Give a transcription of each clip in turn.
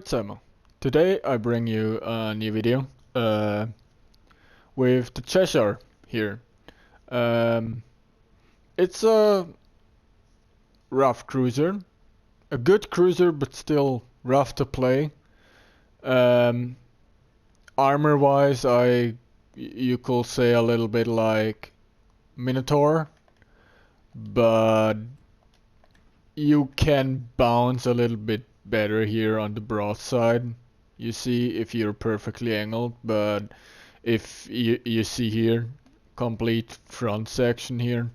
Zämma. Today I bring you a new video with the Cheshire here. It's a rough cruiser, a good cruiser but still rough to play. Armor wise, you could say a little bit like Minotaur, but you can bounce a little bit better here on the broadside. You see, if you're perfectly angled, but if you see here, complete front section here,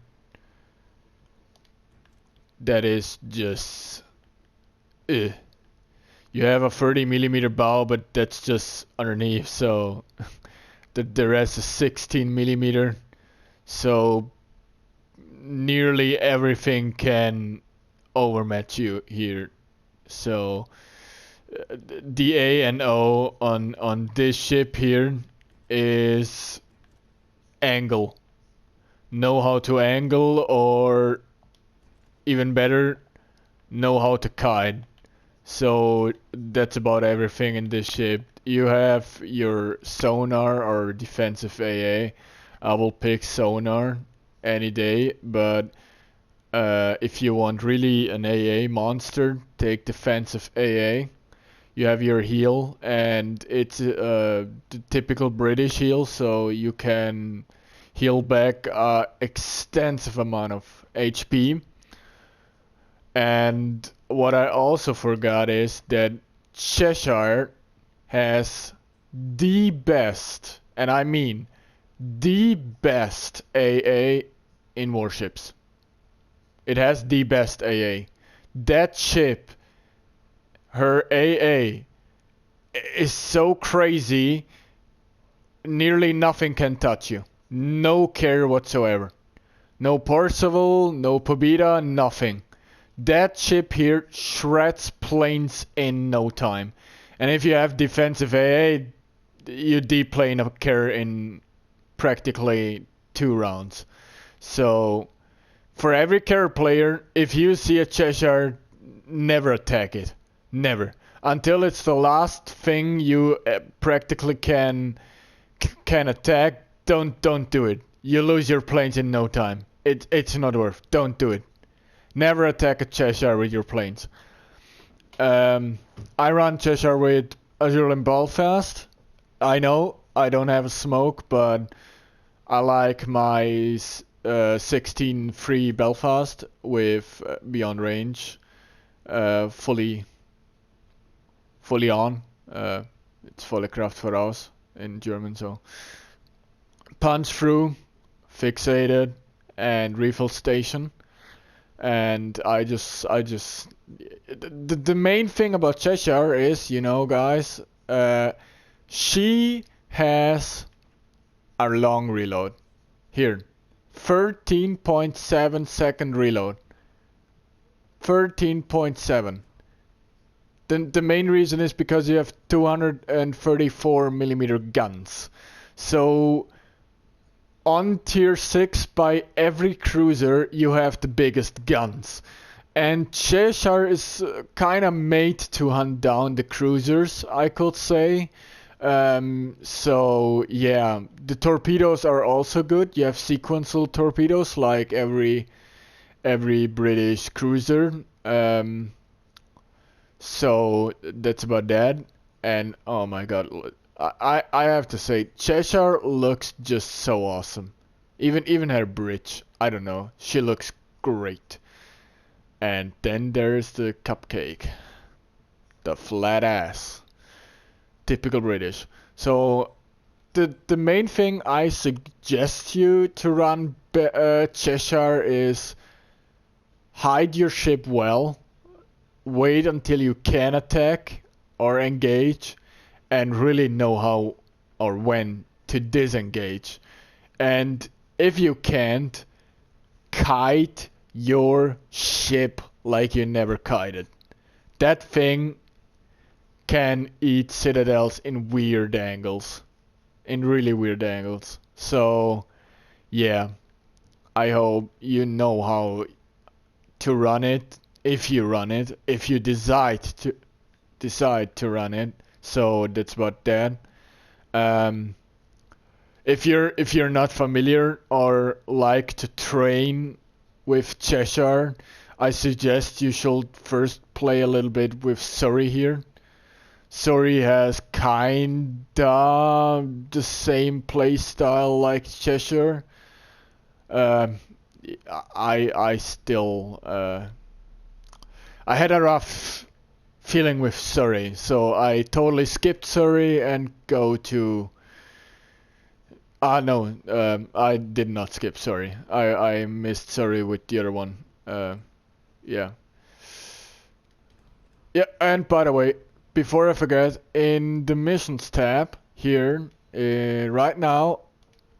that is just you have a 30mm bow, but that's just underneath, so the rest is 16mm, so nearly everything can overmatch you here. So the A and O on this ship here is angle. Know how to angle, or even better, know how to kite. So that's about everything in this ship. You have your sonar or defensive AA. I will pick sonar any day, but if you want really an AA monster, take defensive AA. You have your heal, and it's the typical British heal, so you can heal back extensive amount of HP. And what I also forgot is that Cheshire has the best, and I mean the best AA in warships. It has the best AA. That ship, her AA is so crazy, nearly nothing can touch you. No care whatsoever. No Percival, no Pobeda, nothing. That ship here shreds planes in no time. And if you have defensive AA, you deplane a carrier in practically 2 rounds. So for every carrier player, if you see a Cheshire, never attack it. Never. Until it's the last thing you practically can attack, don't do it. You lose your planes in no time. It's not worth. Don't do it. Never attack a Cheshire with your planes. I run Cheshire with Azure and Belfast. I know I don't have a smoke, but I like my 16 free Belfast with beyond range, fully on. It's volle Kraft voraus in German, so punch through, fixated, and refill station. And the main thing about Cheshire is, you know, guys, she has a long reload. Here, 13.7 second reload. 13.7. The main reason is because you have 234mm guns. So on tier 6 by every cruiser you have the biggest guns. And Cheshire is kinda made to hunt down the cruisers, I could say. So yeah, the torpedoes are also good. You have sequential torpedoes like every British cruiser. So that's about that. And oh my god, I have to say, Cheshire looks just so awesome. Even her bridge, I don't know, she looks great. And then there's the cupcake, the flat ass, typical British. So the main thing I suggest you to run Cheshire is hide your ship well, wait until you can attack or engage, and really know how or when to disengage. And if you can't, kite your ship like you never kited. That thing can eat citadels in weird angles. In really weird angles. So yeah, I hope you know how to run it. If you run it, if you decide decide to run it. So that's about that. Um, if you're not familiar or like to train with Cheshire, I suggest you should first play a little bit with Surrey here. Surrey has kinda the same play style like Cheshire. Um, I still I had a rough feeling with Surrey, so I totally skipped Surrey and go to. No, I did not skip Surrey. I missed Surrey with the other one. Yeah. Yeah, and by the way, before I forget, in the missions tab here, right now,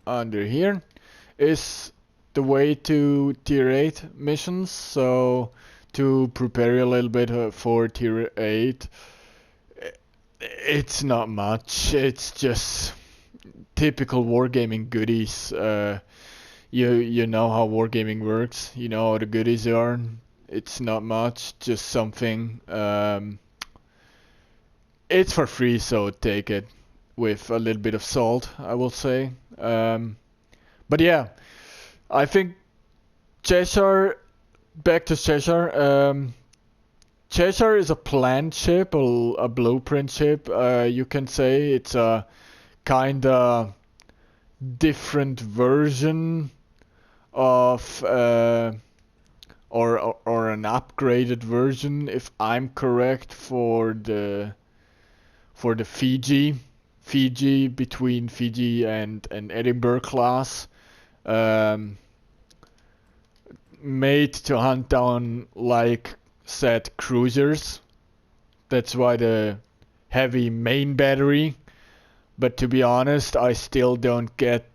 under here, is the way to tier 8 missions. So to prepare you a little bit for tier 8, it's not much. It's just typical wargaming goodies. You know how wargaming works. You know how the goodies are. It's not much, just something. It's for free, so take it with a little bit of salt, I will say. But yeah, I think Cheshire, back to Cheshire. Cheshire is a planned ship, a blueprint ship. You can say it's a kinda different version of or an upgraded version, if I'm correct, for the Fiji between Fiji and Edinburgh class, made to hunt down like said cruisers. That's why the heavy main battery. But to be honest, I still don't get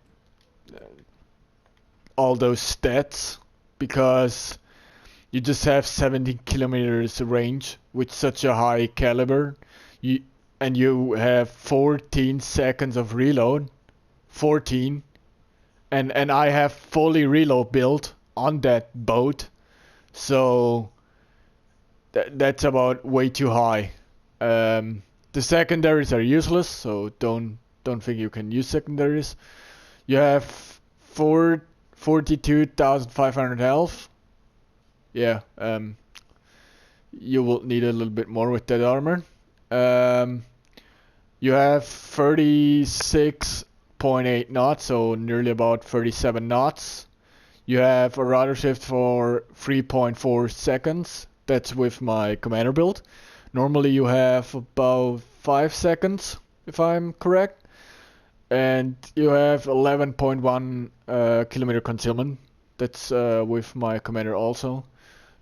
all those stats because you just have 70 kilometers range with such a high caliber. And you have 14 seconds of reload. 14. And I have fully reload built on that boat. So that's about way too high. The secondaries are useless, so don't think you can use secondaries. You have 42,500 health. Yeah, you will need a little bit more with that armor. You have 36.8 knots, so nearly about 37 knots. You have a rudder shift for 3.4 seconds. That's with my commander build. Normally you have about 5 seconds, if I'm correct. And you have 11.1 kilometer concealment. That's with my commander also.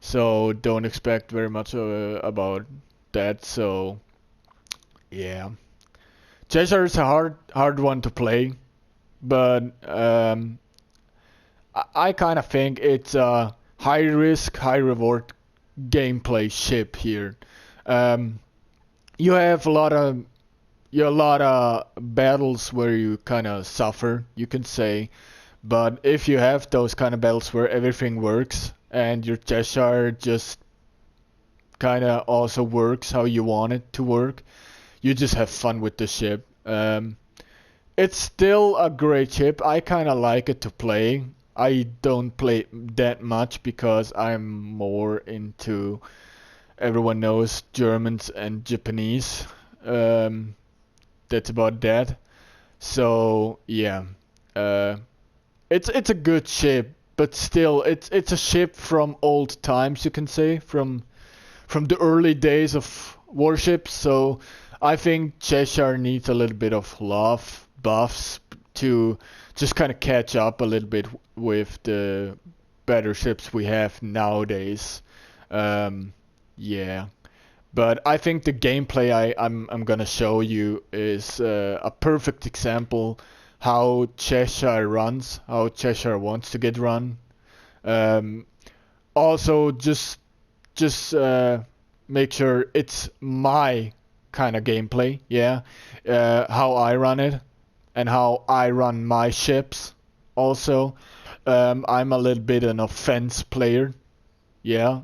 So don't expect very much about that. So yeah, Cheshire is a hard one to play, but I kind of think it's a high risk, high reward gameplay ship here. You have a lot of battles where you kind of suffer, you can say, but if you have those kind of battles where everything works and your Cheshire just kind of also works how you want it to work, you just have fun with the ship. It's still a great ship. I kind of like it to play. I don't play that much because I'm more into, everyone knows, Germans and Japanese. That's about that. So yeah, it's a good ship, but still, it's a ship from old times, you can say, from the early days of warships. So I think Cheshire needs a little bit of love, buffs to just kind of catch up a little bit with the better ships we have nowadays. Yeah. But I think the gameplay I'm gonna show you is a perfect example how Cheshire runs, how Cheshire wants to get run. Also, just make sure it's my kind of gameplay, yeah. How I run it and how I run my ships. Also, I'm a little bit an offense player, yeah.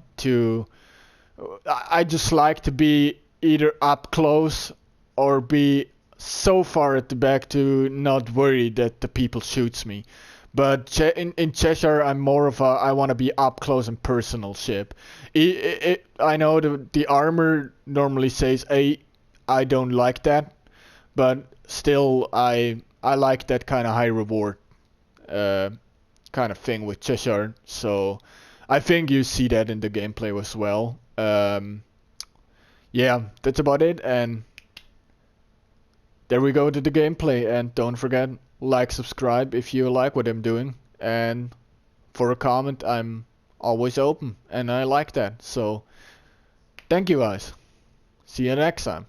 I just like to be either up close or be so far at the back to not worry that the people shoots me. But in Cheshire, I'm more of a I want to be up close and personal ship. I know the armor normally says I don't like that, but still I like that kind of high reward kind of thing with Cheshire. So I think you see that in the gameplay as well. Yeah, that's about it. And there we go to the gameplay. And don't forget, like, subscribe if you like what I'm doing. And for a comment, I'm always open. And I like that. So thank you guys. See you next time.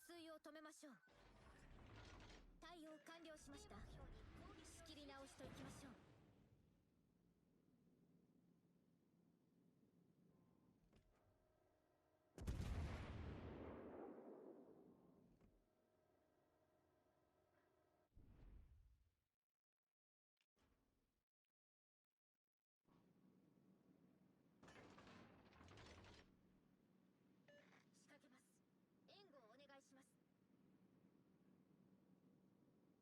水を止めましょう。対応完了しました。仕切り直しといきましょう。仕掛けます。援護をお願いします。偵察を任せてもよろしいでしょうか。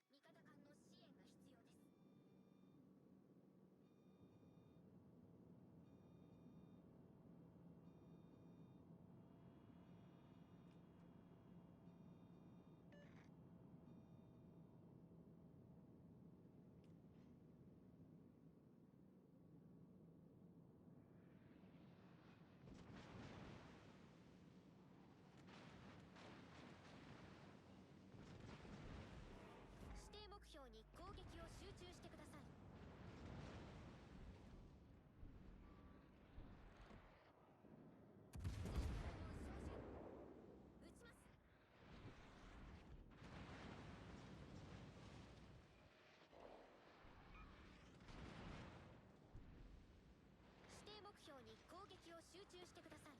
味方艦の支援が必要です。目標に攻撃を集中してください。撃ちます。指定目標に攻撃を集中してください。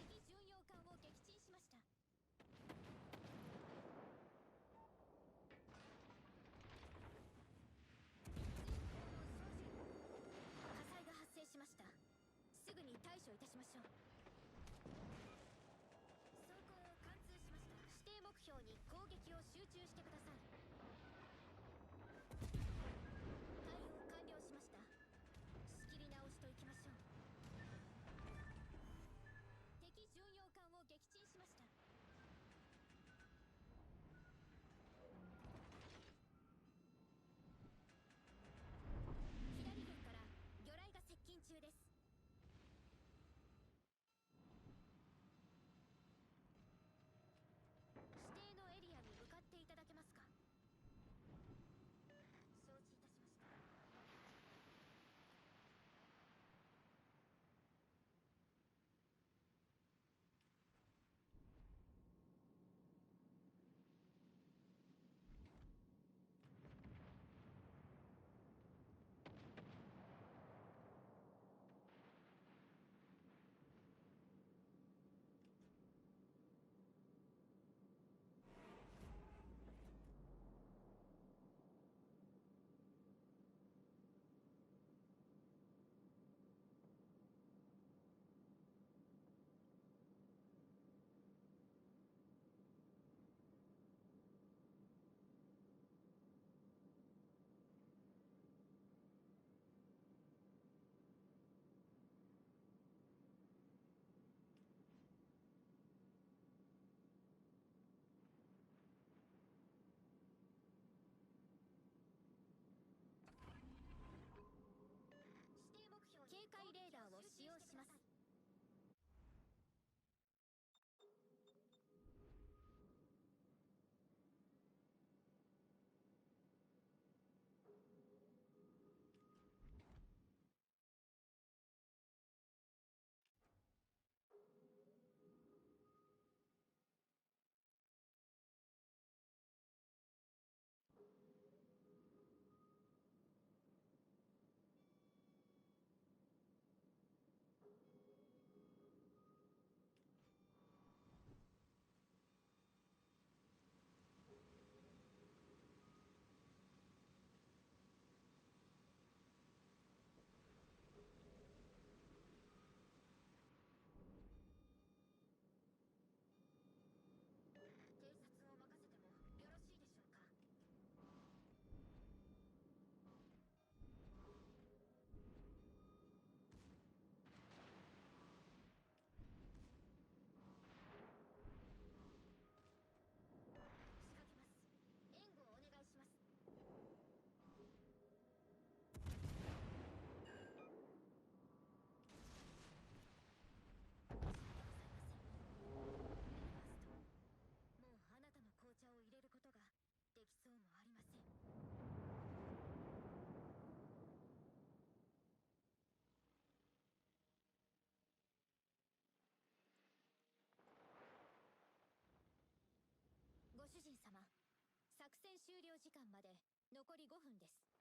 撃沈しました。火災が発生しました。すぐに対処いたしましょう。走行を貫通しました。指定目標に攻撃を集中してください。対応完了しました。仕切り直しといきましょう。敵巡洋艦を撃沈しました。左軍から魚雷が接近中です。指定のエリアに向かっていただけますか。戦終了時間まで残り5分です。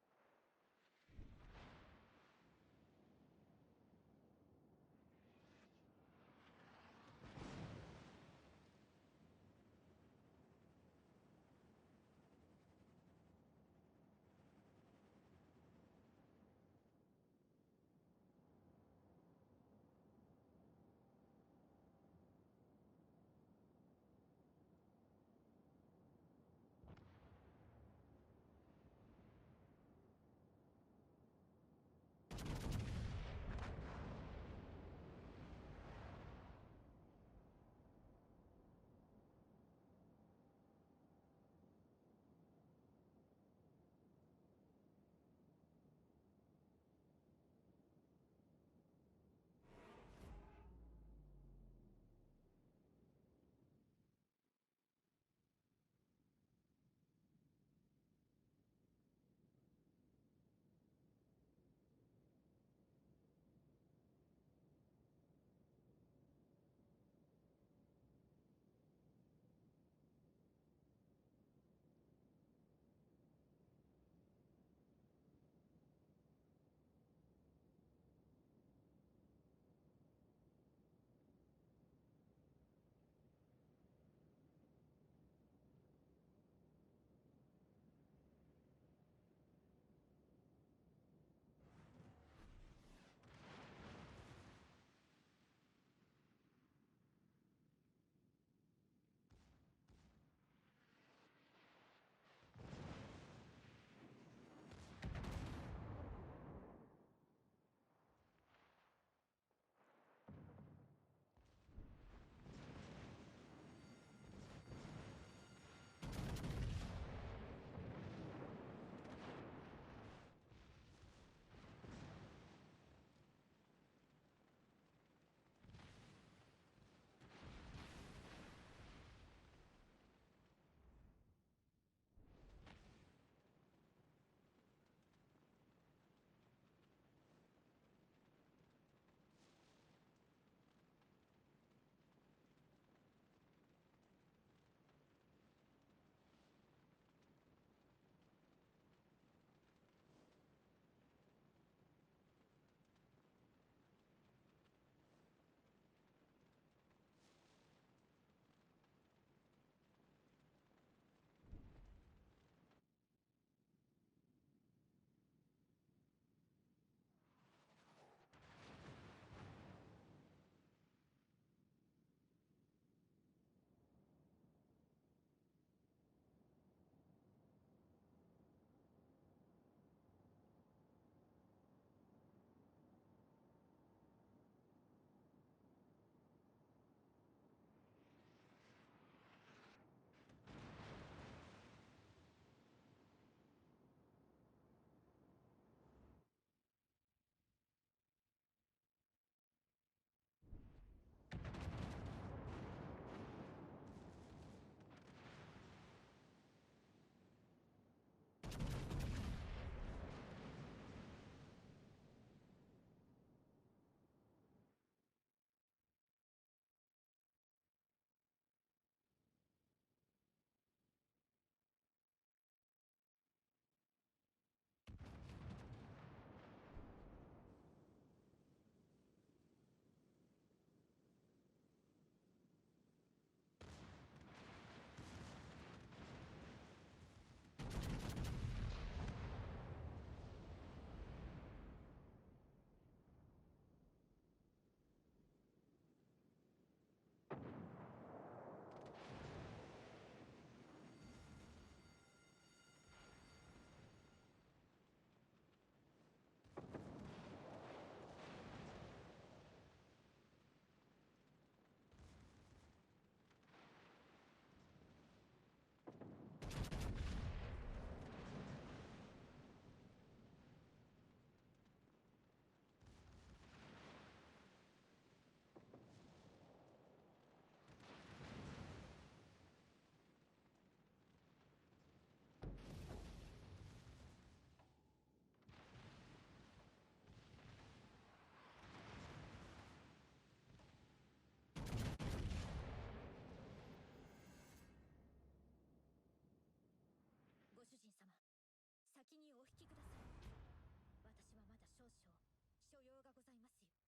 ますよ。